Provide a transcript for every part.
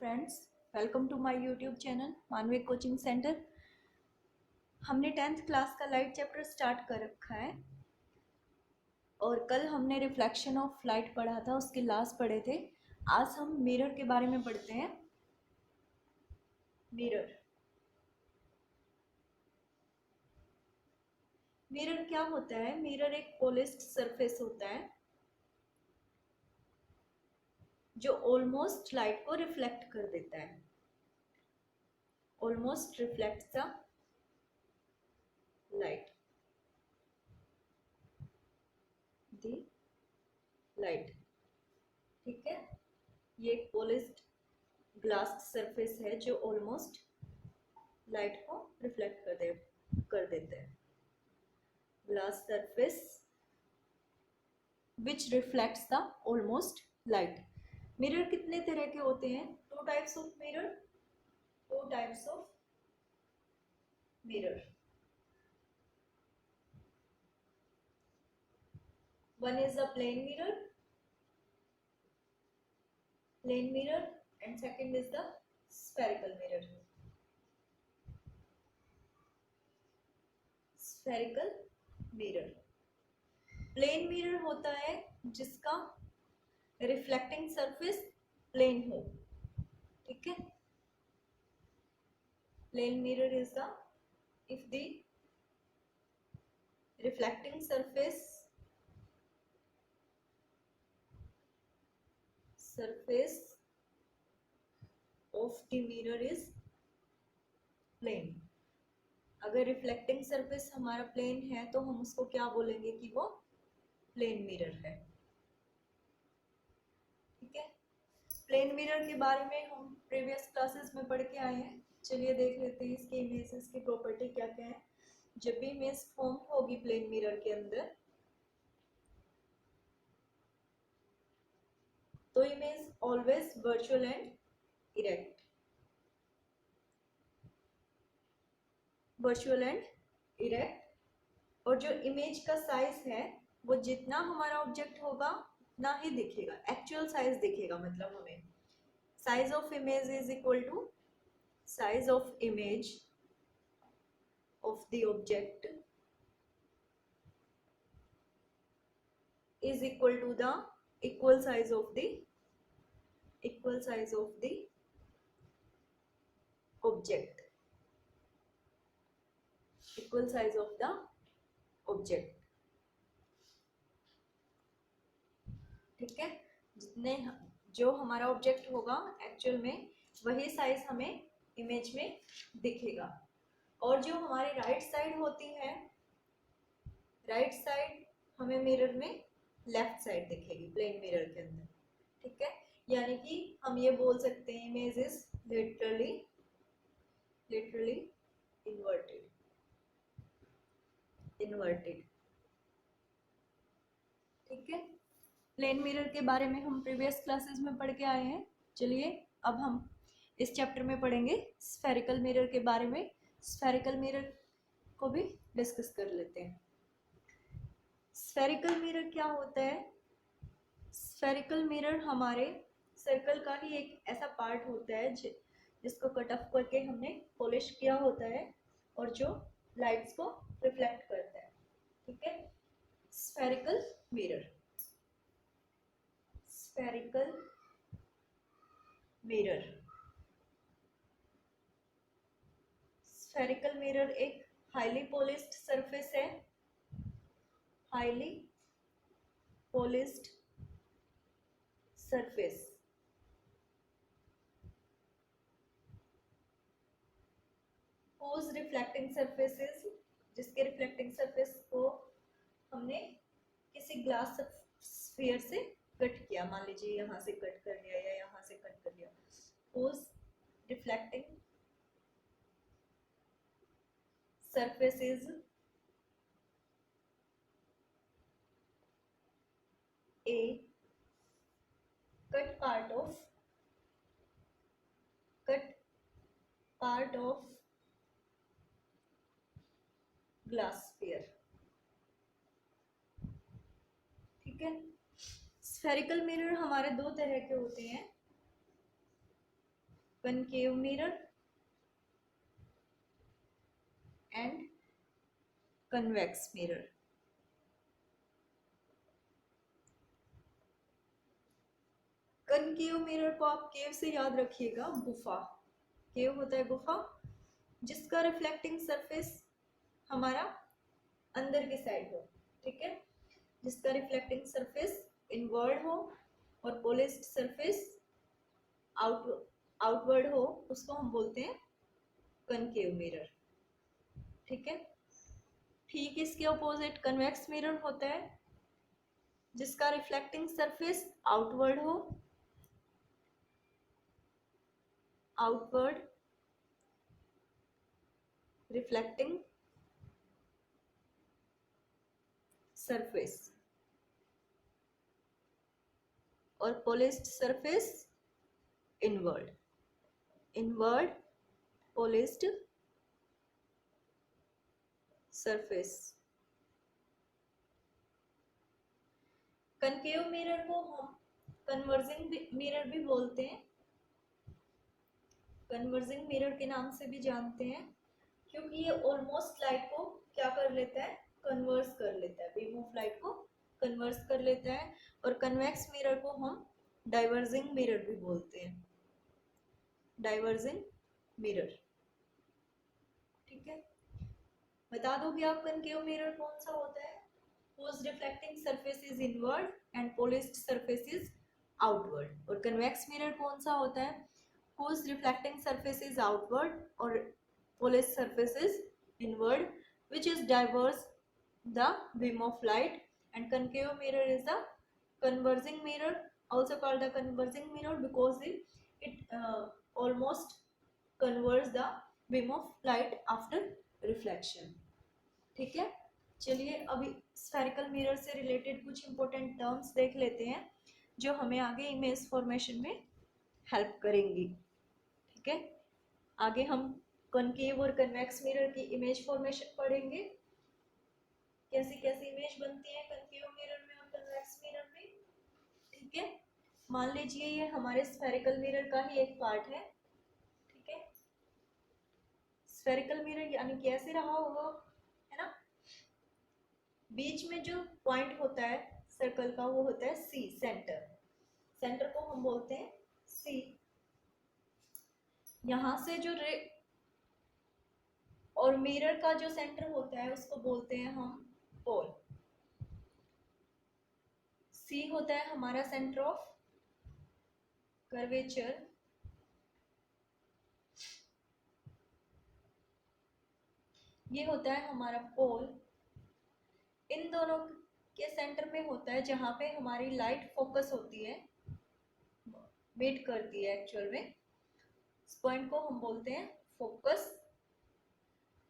Friends, welcome to my YouTube channel Manavi coaching centre. हमने 10th class का light chapter start कर रखा है और कल हमने रिफ्लेक्शन ऑफ लाइट पढ़ा था, उसके लास्ट पढ़े थे। आज हम मिरर के बारे में पढ़ते हैं। मिरर मिरर क्या होता है? मिरर एक पॉलिश्ड सरफेस होता है जो ऑलमोस्ट लाइट को रिफ्लेक्ट कर देता है। Almost reflects the light the light. ठीक है, ये एक पॉलिश्ड ग्लास सरफेस है जो ऑलमोस्ट लाइट को रिफ्लेक्ट कर देते हैं। Glass surface which reflects the almost light. Mirror कितने तरह के होते हैं? Two types of mirror. Two types of mirror. One is the plane mirror and second is the spherical mirror. Spherical mirror, plane mirror होता है जिसका reflecting surface plane हो। ठीक है, plane mirror is the if the reflecting surface of the mirror is plane। अगर reflecting surface हमारा plane है तो हम उसको क्या बोलेंगे कि वो प्लेन मिरर है। ठीक है, प्लेन मिरर के बारे में हम प्रीवियस क्लासेस में पढ़ के आए हैं। चलिए देख लेते हैं इसके इमेजेस की प्रॉपर्टी क्या क्या है। जब भी इमेज फॉर्म होगी प्लेन मिरर के अंदर तो image always virtual and erect. Virtual and erect. और जो इमेज का साइज है वो जितना हमारा ऑब्जेक्ट होगा उतना ही दिखेगा, एक्चुअल साइज दिखेगा। मतलब हमें size of image is equal to size of image of the object is equal to the equal size of the object, equal size of the object। ठीक है, जितने जो हमारा ऑब्जेक्ट होगा एक्चुअल में वही साइज हमें इमेज में दिखेगा। और जो हमारी राइट साइड होती है, राइट साइड हमें मिरर में लेफ्ट साइड दिखेगी प्लेन मिरर के अंदर। ठीक है, यानी कि हम ये बोल सकते हैं इमेज इज लिटरली इन्वर्टेड। ठीक है, प्लेन मिरर के बारे में हम प्रीवियस क्लासेस में पढ़ के आए हैं। चलिए अब हम इस चैप्टर में पढ़ेंगे स्फेरिकल मिरर के बारे में। स्फेरिकल मिरर को भी डिस्कस कर लेते हैं। स्फेरिकल मिरर क्या होता है? स्फेरिकल मिरर हमारे सर्कल का ही एक ऐसा पार्ट होता है जिसको कट ऑफ करके हमने पॉलिश किया होता है और जो लाइट्स को रिफ्लेक्ट करता है। ठीक है, spherical mirror. Spherical mirror, spherical mirror एक हाईली पॉलिश्ड सरफेस है। Highly polished surface whose reflecting surfaces, जिसके रिफ्लेक्टिंग सरफेस को हमने किसी ग्लास स्फीयर से कट किया। मान लीजिए यहाँ से कट कर लिया या यहाँ से कट कर लिया। whose reflecting surfaces a cut part of glass sphere. ठीक है, स्फेरिकल मिरर हमारे दो तरह के होते हैं। concave mirror and convex mirror. Concave mirror को आप केव से याद रखिएगा, गुफा। केव होता है गुफा, जिसका रिफ्लेक्टिंग सरफेस हमारा अंदर की साइड हो, ठीक है, जिसका रिफ्लेक्टिंग सरफेस इनवर्ड हो और पॉलिश्ड सरफेस आउटवर्ड हो, उसको हम बोलते हैं कनकेव मिरर, ठीक है। ठीक इसके अपोजिट कन्वेक्स मिरर होता है, जिसका रिफ्लेक्टिंग सरफेस आउटवर्ड हो, आउटवर्ड रिफ्लेक्टिंग सरफेस और polished surface inward, inward polished surface. Concave mirror को हम कन्वर्जिंग मिरर भी बोलते हैं, कन्वर्जिंग मिरर के नाम से भी जानते हैं, क्योंकि ये ऑलमोस्ट लाइट को क्या कर लेता है, कन्वर्स कर लेता है, बीम ऑफ लाइट को कन्वर्स कर लेता है। और कन्वेक्स मिरर को हम डाइवर्जिंग मिरर भी बोलते हैं, डाइवर्जिंग मिरर, ठीक है। बता दोगे आप कनकेव मिरर कौन सा होता है? whose reflecting surface is inward and polished surface is outward। और कन्वेक्स मिरर कौन सा होता है? whose reflecting surface is outward और polished surface is inward, which is diverge the beam of light। and concave mirror is the converging mirror, also called the converging mirror because it almost converges the beam of light after reflection, ठीक है। चलिए अभी spherical mirror से related कुछ important terms देख लेते हैं, जो हमें आगे इमेज फॉर्मेशन में हेल्प करेंगी, ठीक है। आगे हम कॉनकेव और कन्वेक्स मिरर की इमेज फॉर्मेशन पढ़ेंगे, कैसी कैसी इमेज बनती है कॉनकेव मिरर में और कन्वेक्स मिरर में, ठीक है। मान लीजिए ये हमारे स्फेरिकल मिरर का ही एक पार्ट है, ठीक है। स्फेरिकल मिरर यानी कैसे रहा होगा, है ना। बीच में जो पॉइंट होता है सर्कल का वो होता है सी, सेंटर, सेंटर को हम बोलते हैं सी। यहां से जो रे और मिरर का जो सेंटर होता है उसको बोलते हैं हम पोल। सी होता है हमारा सेंटर ऑफ कर्वेचर, ये होता है हमारा पोल। इन दोनों के सेंटर में होता है जहां पे हमारी लाइट फोकस होती है, मीट करती है एक्चुअल में, इस पॉइंट को हम बोलते हैं फोकस।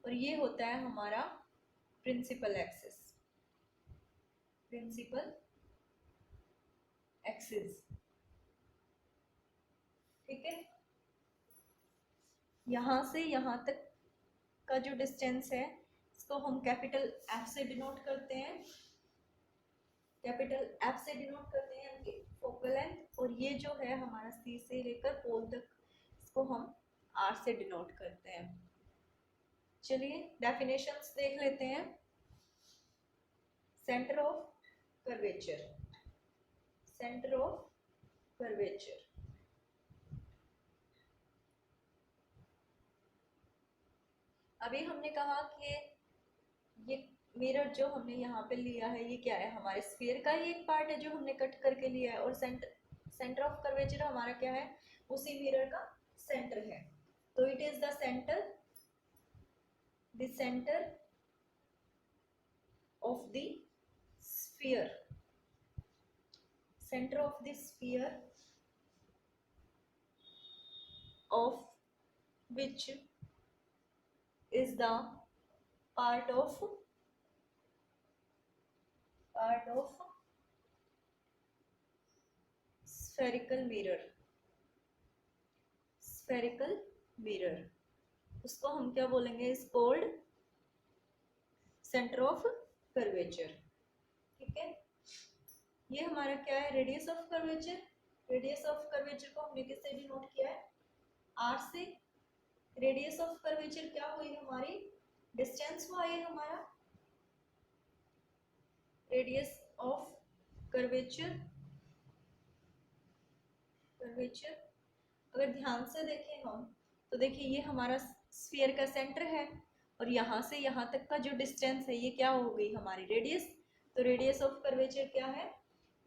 और ये होता है हमारा प्रिंसिपल एक्सिस, प्रिंसिपल एक्सिस, ठीक है। यहां से यहां तक का जो डिस्टेंस है इसको हम कैपिटल एफ से डिनोट करते हैं, कैपिटल एफ से डिनोट करते हैं यानी फोकल लेंथ। और ये जो है हमारा सी से लेकर पोल तक, इसको हम आर से डिनोट करते हैं। चलिए डेफिनेशंस देख लेते हैं। Centre of curvature, centre of curvature, अभी हमने कहा कि ये मिरर जो हमने यहाँ पे लिया है ये क्या है, हमारे स्फीयर का ही एक पार्ट है जो हमने कट करके लिया है। और सेंटर ऑफ कर्वेचर हमारा क्या है, उसी मिरर का सेंटर है। तो it is the centre of the sphere, centre of the sphere of which is the part of spherical mirror, spherical mirror, उसको हम क्या बोलेंगे, is called centre of curvature, ठीक है। ये हमारा क्या है, radius of curvature. Radius of curvature को हमने किससे डिनोट किया है, आर से रेडियस ऑफ कर्वेचर क्या हुई हमारी, डिस्टेंस हुआ ये हमारा रेडियस ऑफ कर्वेचर। कर्वेचर अगर ध्यान से देखें हम तो देखिए ये हमारा स्फीयर का सेंटर है और यहाँ से यहाँ तक का जो डिस्टेंस है ये क्या हो गई हमारी रेडियस। तो रेडियस ऑफ कर्वेचर क्या है,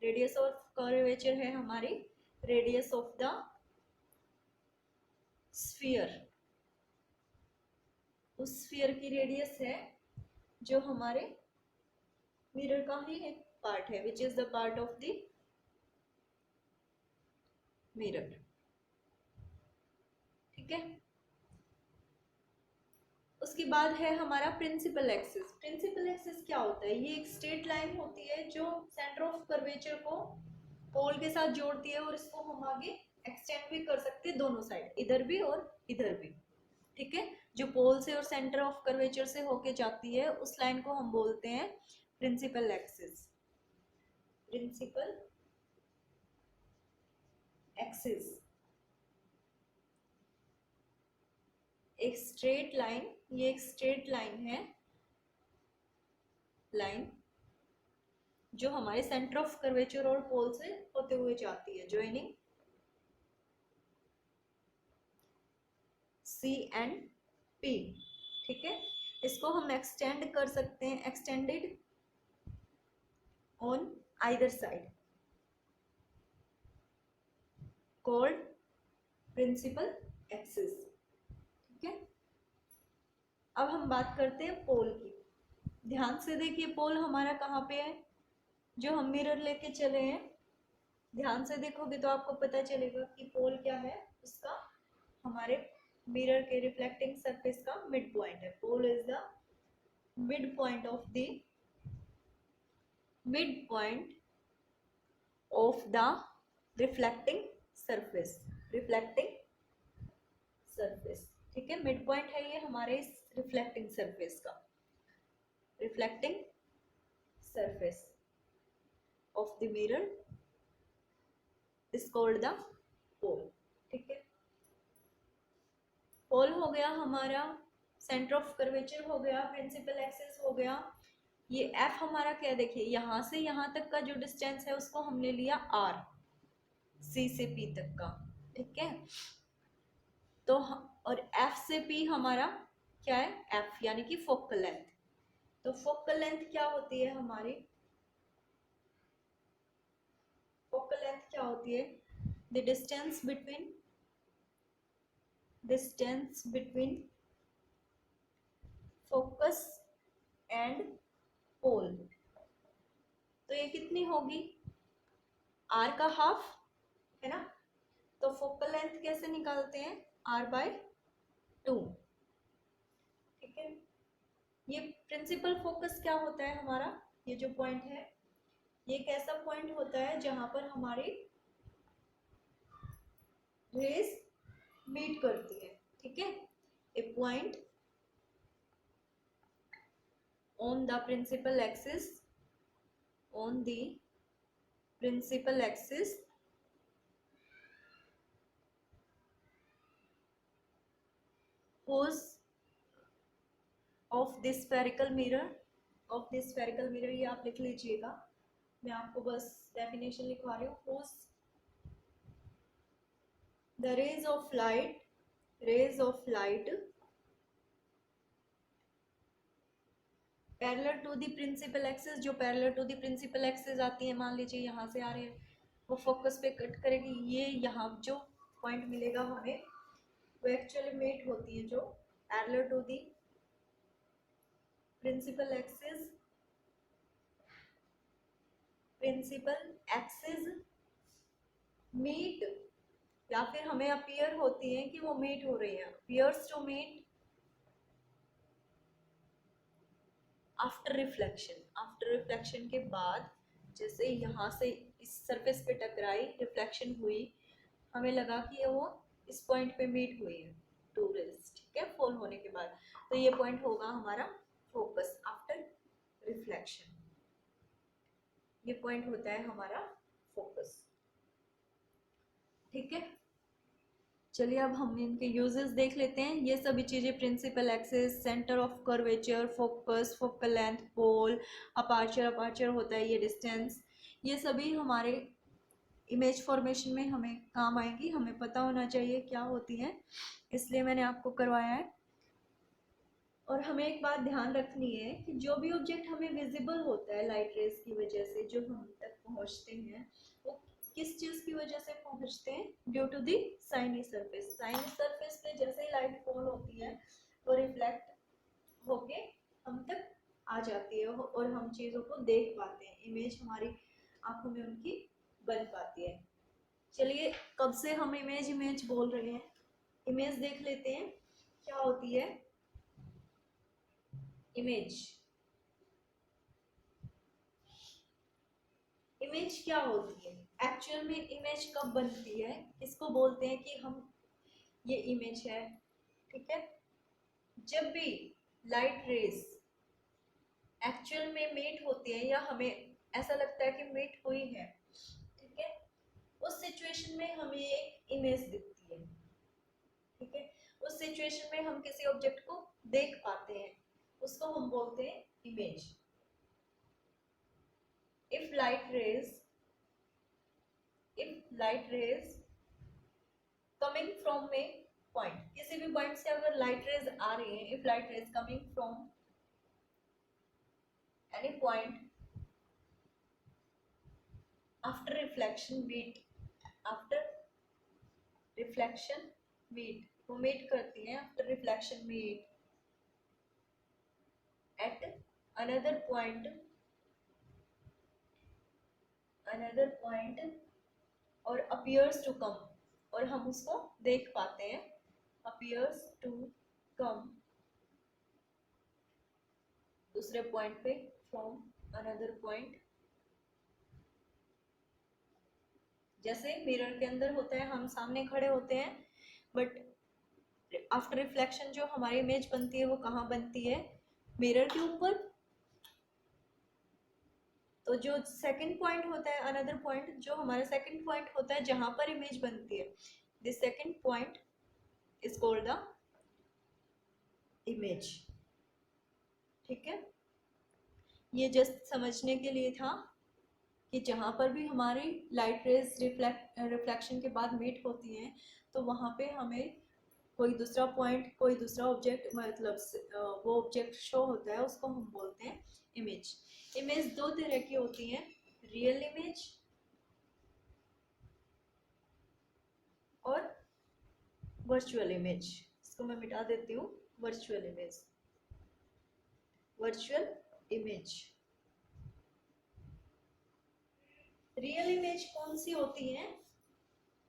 रेडियस ऑफ कर्वेचर है हमारी रेडियस ऑफ द स्फीयर। उस स्फीयर की रेडियस है जो हमारे मिरर का ही एक पार्ट है, which is the part of the mirror. ठीक है, उसके बाद है हमारा प्रिंसिपल एक्सिस। प्रिंसिपल एक्सिस क्या होता है, ये एक स्ट्रेट लाइन होती है जो सेंटर ऑफ कर्वेचर को पोल के साथ जोड़ती है और इसको हम आगे एक्सटेंड भी कर सकते हैं दोनों साइड, इधर भी और इधर भी। ठीक है, जो पोल से और सेंटर ऑफ कर्वेचर से होके जाती है उस लाइन को हम बोलते हैं प्रिंसिपल एक्सिस। प्रिंसिपल एक्सिस एक स्ट्रेट लाइन, ये एक स्ट्रेट लाइन है, लाइन जो हमारे सेंटर ऑफ कर्वेचर और पोल से होते हुए जाती है, ज्वाइनिंग सी एंड पी। ठीक है, इसको हम एक्सटेंड कर सकते हैं, extended on either side, called principal axis. ठीक है, अब हम बात करते हैं पोल की। ध्यान से देखिए पोल हमारा कहाँ पे है, जो हम मिरर लेके चले हैं, ध्यान से देखोगे तो आपको पता चलेगा कि पोल क्या है, उसका हमारे मिरर के रिफ्लेक्टिंग सरफेस का मिड पॉइंट है। Pole is the mid point of the mid point of the reflecting surface, reflecting surface. ठीक है, मिड पॉइंट है ये हमारे इस रिफ्लेक्टिंग सरफेस का, reflecting surface of the mirror is called the pole. ठीक है, पोल हो गया हमारा, सेंटर ऑफ कर्वेचर हो गया, प्रिंसिपल एक्सिस हो गया। ये एफ हमारा क्या है, देखिए यहाँ से यहाँ तक का जो डिस्टेंस है उसको हमने लिया आर, सी से पी तक का। ठीक है, तो और एफ से पी हमारा क्या है, एफ यानी कि फोकल लेंथ। तो फोकल लेंथ क्या होती है हमारी, फोकल लेंथ क्या होती है, the distance between focus and pole. तो ये कितनी होगी, आर का हाफ है ना। तो फोकल लेंथ कैसे निकालते हैं, आर बाय 2। ठीक है, ये प्रिंसिपल फोकस क्या होता है हमारा, ये जो पॉइंट है ये एक ऐसा पॉइंट होता है जहां पर हमारी रेस मीट करती है। ठीक है, a point on the principal axis, on the principal axis whose of this spherical mirror, of this spherical mirror, ये आप लिख लीजिएगा, मैं आपको बस डेफिनेशन लिखवा रही हूँ। whose the rays of light parallel to the principal axis, जो parallel to the principal axis आती है, मान लीजिए यहाँ से आ रहे हैं, वो फोकस पे कट करेगी। ये यहाँ जो पॉइंट मिलेगा हमें वो एक्चुअली मेट होती है जो parallel to the principal axis meet, या फिर हमें अपीयर होती है कि वो मीट हो रही है, appears to meet after reflection. After reflection के बाद जैसे यहाँ से इस सरफेस पे टकराई, रिफ्लेक्शन हुई, हमें लगा कि वो इस पॉइंट पे मीट हुई है टू रेज। ठीक है, फॉल होने के बाद, तो ये पॉइंट होगा हमारा फोकस आफ्टर रिफ्लेक्शन, ये पॉइंट होता है हमारा फोकस। ठीक है, चलिए अब हम इनके यूजेस देख लेते हैं। ये सभी चीज़ें principal axis, centre of curvature, focus, focal length, pole, aperture, aperture होता है ये डिस्टेंस, ये सभी हमारे इमेज फॉर्मेशन में हमें काम आएंगी, हमें पता होना चाहिए क्या होती है, इसलिए मैंने आपको करवाया है। और हमें एक बात ध्यान रखनी है कि जो भी ऑब्जेक्ट हमें विजिबल होता है लाइट रेज की वजह से, जो हम तक पहुंचते हैं, वो किस चीज की वजह से पहुंचते हैं? Due to the shiny surface. Shiny surface पे जैसे ही लाइट फॉल होती है तो रिफ्लेक्ट होके हम तक आ जाती है और हम चीजों को देख पाते हैं, इमेज हमारी आंखों में उनकी बन पाती है। चलिए कब से हम इमेज इमेज बोल रहे हैं, इमेज देख लेते हैं क्या होती है। इमेज, इमेज क्या होती है? एक्चुअल में इमेज कब बनती है, किसको बोलते हैं कि हम ये इमेज है? ठीक है, जब भी लाइट रेस एक्चुअल में मीट होती है या हमें ऐसा लगता है कि मीट हुई है, ठीक है, उस सिचुएशन में हमें एक इमेज दिखती है। ठीक है, उस सिचुएशन में हम किसी ऑब्जेक्ट को देख पाते हैं, उसको हम बोलते हैं image. If light raise, if light rays coming from A point, किसी भी पॉइंट से अगर लाइट रेज आ रही है, if light rays coming from any point after reflection meet, after reflection meet, वो मीट करती है after reflection meet at another point, another point और appears to come, और हम उसको देख पाते हैं, appears to come दूसरे पॉइंट पे from another point। जैसे मिरर के अंदर होता है, हम सामने खड़े होते हैं, बट आफ्टर रिफ्लेक्शन जो हमारी इमेज बनती है वो कहाँ बनती है? मिरर के ऊपर। तो जो सेकंड पॉइंट होता है, अनदर पॉइंट, जो हमारा सेकंड पॉइंट होता है जहां पर इमेज बनती है, this second point is called the image. ठीक है, ये जस्ट समझने के लिए था कि जहाँ पर भी हमारी लाइट रेज रिफ्लेक्शन के बाद मीट होती हैं, तो वहाँ पे हमें कोई दूसरा पॉइंट, कोई दूसरा ऑब्जेक्ट, मतलब वो ऑब्जेक्ट शो होता है, उसको हम बोलते हैं इमेज। इमेज दो तरह की होती हैं, रियल इमेज और वर्चुअल इमेज। इसको मैं मिटा देती हूँ, virtual image, virtual image. Real image कौन सी होती है?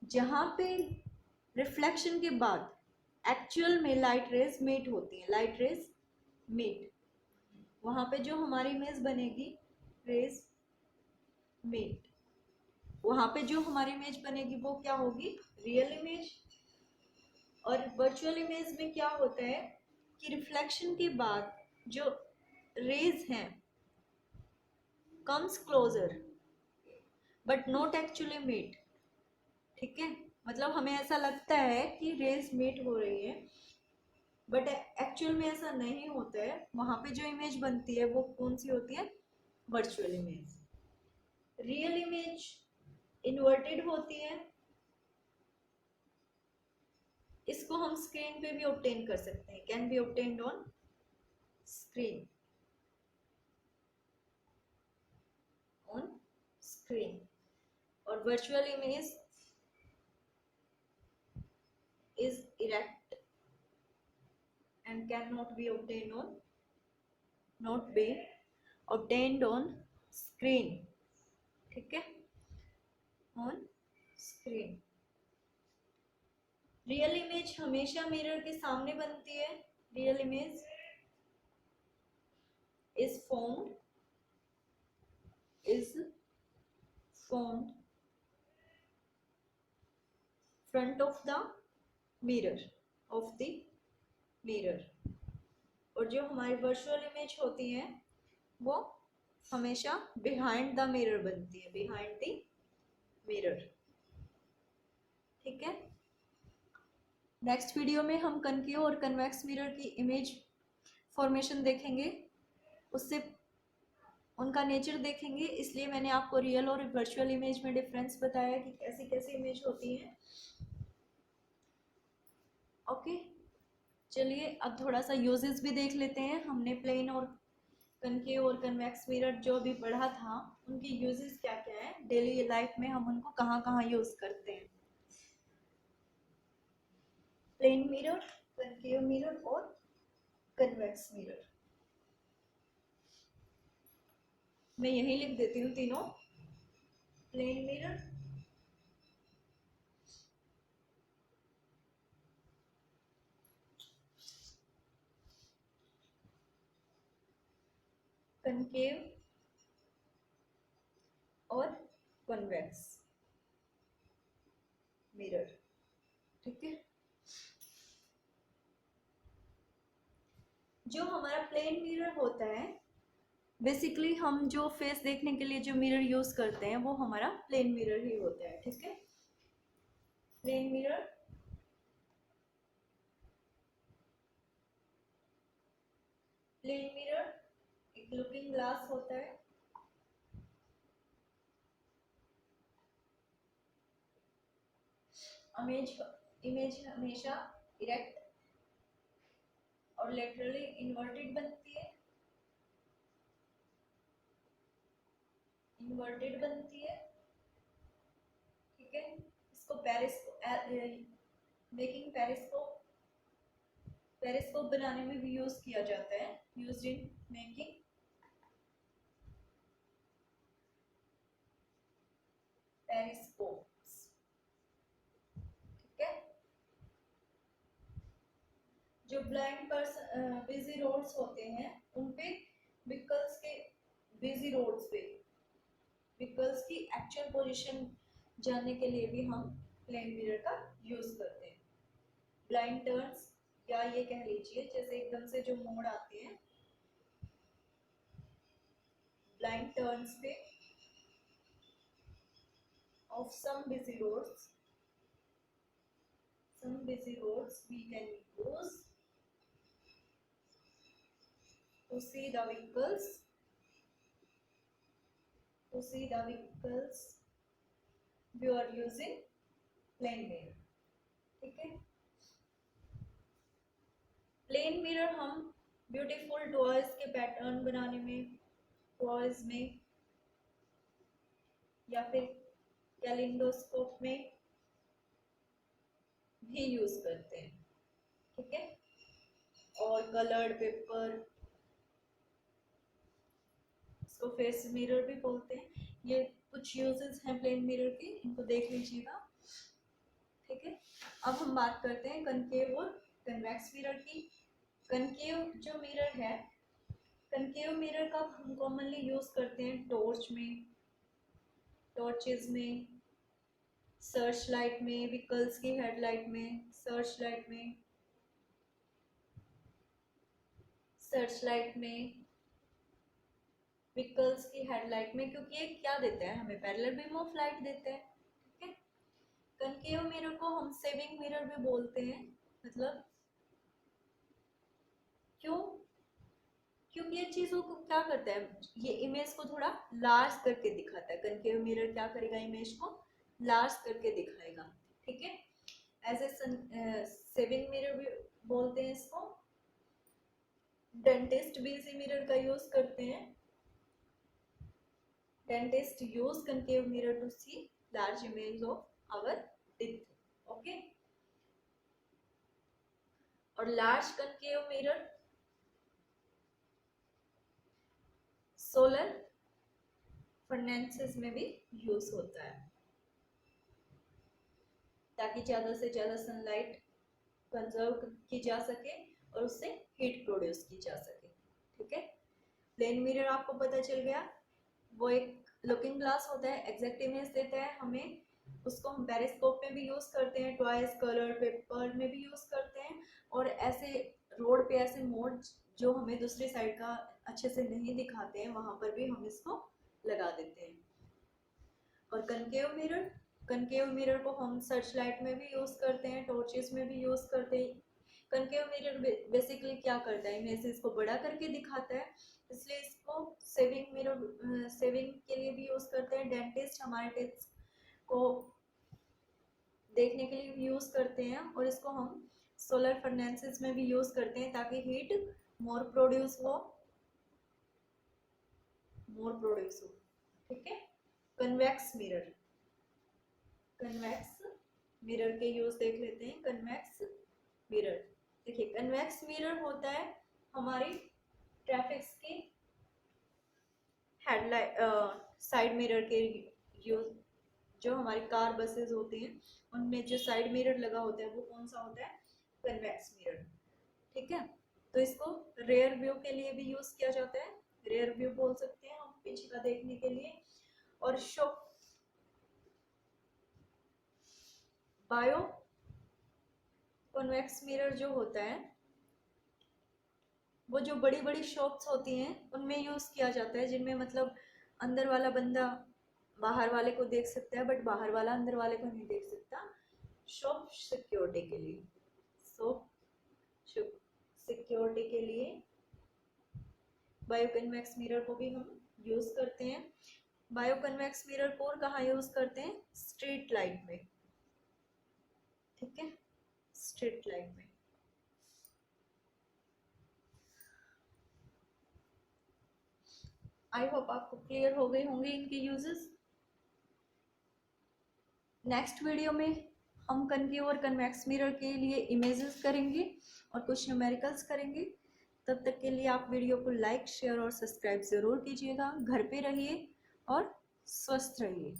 जहां पे रिफ्लेक्शन के बाद एक्चुअल में लाइट रेज मीट होती है, लाइट रेज मीट, वहां पे जो हमारी इमेज बनेगी, रेज मीट, वहां पे जो हमारी इमेज बनेगी वो क्या होगी? Real image. और वर्चुअल इमेज में क्या होता है कि रिफ्लेक्शन के बाद जो रेज हैं comes closer but not actually meet. ठीक है, मतलब हमें ऐसा लगता है कि रेज मीट हो रही है, बट एक्चुअल में ऐसा नहीं होता है। वहां पे जो इमेज बनती है वो कौन सी होती है? Virtual image. Real image inverted होती है, इसको हम स्क्रीन पे भी ऑब्टेन कर सकते हैं, can be obtained on screen, on screen. और virtual image is erect and cannot be obtained on, not be obtained on screen। ठीक है, on screen। रियल इमेज हमेशा मिरर के सामने बनती है। Real image is formed front of the mirror, of the mirror। और जो हमारी वर्चुअल इमेज होती है वो हमेशा बिहाइंड द मिरर बनती है, बिहाइंड द मिरर। ठीक है, नेक्स्ट वीडियो में हम कनकेव और कन्वेक्स मिरर की इमेज फॉर्मेशन देखेंगे, उससे उनका नेचर देखेंगे। इसलिए मैंने आपको रियल और वर्चुअल इमेज में डिफरेंस बताया कि कैसी कैसी इमेज होती है। ओके, चलिए अब थोड़ा सा यूजेस भी देख लेते हैं। हमने प्लेन और कनकेव और कन्वेक्स मिरर जो भी पढ़ा था, उनके यूजेस क्या क्या है, डेली लाइफ में हम उनको कहाँ कहाँ यूज करते हैं। प्लेन मिरर, कनकेव मिरर और कन्वेक्स मिरर, मैं यही लिख देती हूँ तीनों। प्लेन मिरर, कनकेव और कन्वेक्स मिरर, ठीक है। जो हमारा प्लेन मिरर होता है, बेसिकली हम जो फेस देखने के लिए जो मिरर यूज करते हैं वो हमारा प्लेन मिरर ही होता है, ठीक है। प्लेन मिरर, प्लेन मिरर एक लुकिंग ग्लास होता है। इमेज हमेशा इरेक्ट और लेटरली इन्वर्टेड बनती है, इन्वर्टेड बनती है, ठीक है। इसको मेकिंग पेरिस्कोप बनाने में भी यूज किया जाता है, यूज्ड इन मेकिंग पेरिस्कोप्स, ठीक है। जो ब्लाइंड पर्सन बिजी रोड्स होते हैं उन पे व्हीकल्स के बिजी रोड्स पे व्हीकल्स की एक्चुअल पोजीशन जानने के लिए भी हम प्लेन मिरर का यूज करते हैं। ब्लाइंड टर्न्स, या ये कह लीजिए जैसे एकदम से जो मोड़ आते हैं, ब्लाइंड टर्न्स पे of some busy roads we can use to see the vehicles we are using plane mirror, ठीक है। प्लेन मिरर हम ब्यूटीफुल टॉयज के पैटर्न बनाने में, टॉयज में या फिर कैलिंडोस्कोप में भी यूज करते हैं, ठीक है। और कलर्ड पेपर, इसको फेस मिरर भी बोलते हैं। ये कुछ यूजेस हैं प्लेन मिरर के, इनको देख लीजिएगा, ठीक है। अब हम बात करते हैं कनकेव और कन्वेक्स मिरर की। कनकेव जो मिरर है, कनकेव मिरर का हम कॉमनली यूज करते हैं टॉर्चेस में, सर्च लाइट में, व्हीकल्स की हेडलाइट में, सर्च लाइट में, व्हीकल्स की हेडलाइट में, क्योंकि ये क्या देता है हमें, पैरेलल बीम ऑफ लाइट देते हैं, ठीक है। कनकेव मिरर को हम सेविंग मिरर भी बोलते हैं, मतलब क्यों, क्योंकि ये चीजों को क्या करता है, ये इमेज को थोड़ा लार्ज करके दिखाता है। कनकेव मिरर क्या करेगा, इमेज को लार्ज करके दिखाएगा, ठीक है। एज ए सेविंग मिरर भी बोलते हैं इसको। डेंटिस्ट भी इसी मिरर का यूज करते हैं। Dentist use concave mirror to see large image of our teeth, okay. और large concave mirror solar furnaces में भी यूज होता है, ताकि ज्यादा से ज्यादा सनलाइट कंजर्व की जा सके और उससे हीट प्रोड्यूस की जा सके, ठीक है। प्लेन मिरर आपको पता चल गया, वो एक लुकिंग ग्लास होता है, एग्जैक्ट इमेज देता है हमें। उसको हम पेरिस्कोप में भी यूज करते हैं, टॉयज, कलर पेपर में भी यूज करते हैं, और ऐसे रोड पे ऐसे मोड़ जो हमें दूसरी साइड का अच्छे से नहीं दिखाते हैं, वहां पर भी हम इसको लगा देते हैं। और कनकेव मिरर कनकेव मिरर को हम सर्च लाइट में भी यूज़ करते हैं, टॉर्चेस में भी यूज़ करते हैं। कनकेव मिरर बेसिकली क्या करता है, इमेजेस को बड़ा करके दिखाता है, इसलिए इसको सेविंग मिरर सेविंग के लिए भी यूज़ करते हैं। डेंटिस्ट हमारे टेस्ट को देखने के लिए भी यूज़ करते हैं, और इसको हम सोलर फर्नेसेस में भी यूज़ करते हैं ताकि हीट मोर प्रोड्यूस हो। ठीक है। कन्वेक्स मिरर, कन्वेक्स मिरर के यूज देख लेते हैं। कन्वेक्स मिरर, देखिए कन्वेक्स मिरर होता है हमारी ट्रैफिक्स की हेडलाइट साइड मिरर के यूज। जो हमारी कार बसेस होती हैं उनमें जो साइड मिरर लगा होता है वो कौन सा होता है, कन्वेक्स मिरर। ठीक है, तो इसको रेयर व्यू के लिए भी यूज किया जाता है, रेयर व्यू बोल सकते हैं हम पीछे का देखने के लिए। और शो बायो कॉन्वेक्स मिरर जो होता है वो जो बड़ी बड़ी शॉप्स होती हैं उनमें यूज किया जाता है, जिनमें मतलब अंदर वाला बंदा बाहर वाले को देख सकता है बट बाहर वाला अंदर वाले को नहीं देख सकता, शॉप सिक्योरिटी के लिए। शॉप सिक्योरिटी के लिए बायो कन्वेक्स मिरर को भी हम यूज करते हैं। बायो कन्वेक्स मिरर को और कहाँ यूज करते हैं, स्ट्रीट लाइट में। ठीक है, स्ट्रीट लाइट में। आई होप आपको क्लियर हो गए होंगे इनके यूजेस। नेक्स्ट वीडियो में हम कनकेव और कन्वेक्स मिरर के लिए इमेजेस करेंगे और कुछ न्यूमेरिकल्स करेंगे। तब तक के लिए आप वीडियो को लाइक, शेयर और सब्सक्राइब ज़रूर कीजिएगा। घर पे रहिए और स्वस्थ रहिए।